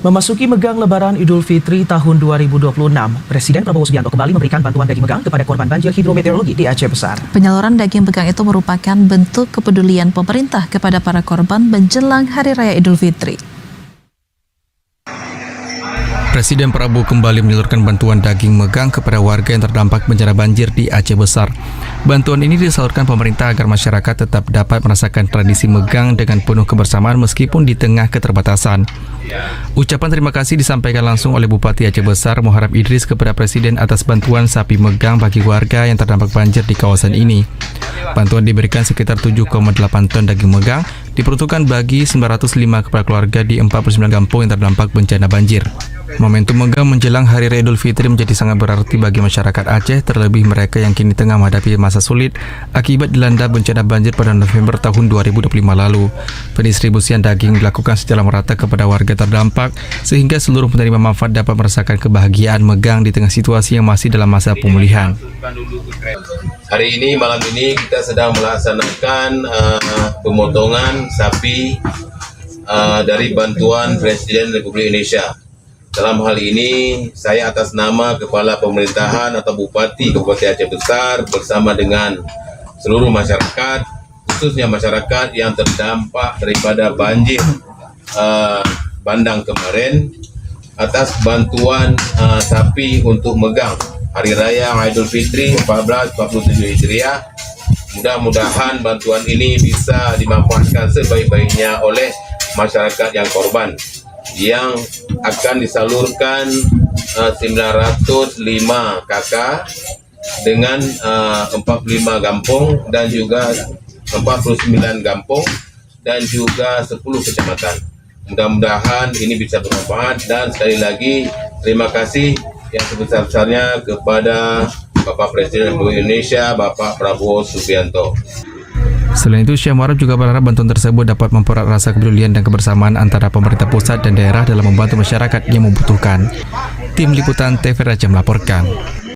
Memasuki megang Lebaran Idul Fitri tahun 2026, Presiden Prabowo Subianto kembali memberikan bantuan daging megang kepada korban banjir hidrometeorologi di Aceh Besar. Penyaluran daging megang itu merupakan bentuk kepedulian pemerintah kepada para korban menjelang Hari Raya Idul Fitri. Presiden Prabowo kembali menyalurkan bantuan daging megang kepada warga yang terdampak bencana banjir di Aceh Besar. Bantuan ini disalurkan pemerintah agar masyarakat tetap dapat merasakan tradisi megang dengan penuh kebersamaan meskipun di tengah keterbatasan. Ucapan terima kasih disampaikan langsung oleh Bupati Aceh Besar Muharrem Idris kepada Presiden atas bantuan sapi megang bagi warga yang terdampak banjir di kawasan ini. Bantuan diberikan sekitar 7,8 ton daging megang diperuntukkan bagi 905 kepala keluarga di 49 kampung yang terdampak bencana banjir. Momentum megang menjelang Hari Raya Idul Fitri menjadi sangat berarti bagi masyarakat Aceh, terlebih mereka yang kini tengah menghadapi masa sulit akibat dilanda bencana banjir pada November tahun 2025 lalu. Pendistribusian daging dilakukan secara merata kepada warga terdampak, sehingga seluruh penerima manfaat dapat merasakan kebahagiaan megang di tengah situasi yang masih dalam masa pemulihan. Hari ini, malam ini, kita sedang melaksanakan pemotongan sapi dari bantuan Presiden Republik Indonesia. Dalam hal ini, saya atas nama Kepala Pemerintahan atau Bupati Kabupaten Aceh Besar bersama dengan seluruh masyarakat, khususnya masyarakat yang terdampak daripada banjir bandang kemarin, atas bantuan sapi untuk megang Hari Raya Idul Fitri 1447 Hijriah. Mudah-mudahan bantuan ini bisa dimanfaatkan sebaik-baiknya oleh masyarakat yang korban, yang akan disalurkan 905 KK dengan 45 kampung dan juga 49 kampung dan juga 10 kecamatan. Mudah-mudahan ini bisa bermanfaat, dan sekali lagi terima kasih yang sebesar-besarnya kepada Bapak Presiden Republik Indonesia, Bapak Prabowo Subianto. Selain itu, Syekh Muharrem juga berharap bantuan tersebut dapat mempererat rasa kepedulian dan kebersamaan antara pemerintah pusat dan daerah dalam membantu masyarakat yang membutuhkan. Tim Liputan TV Raja melaporkan.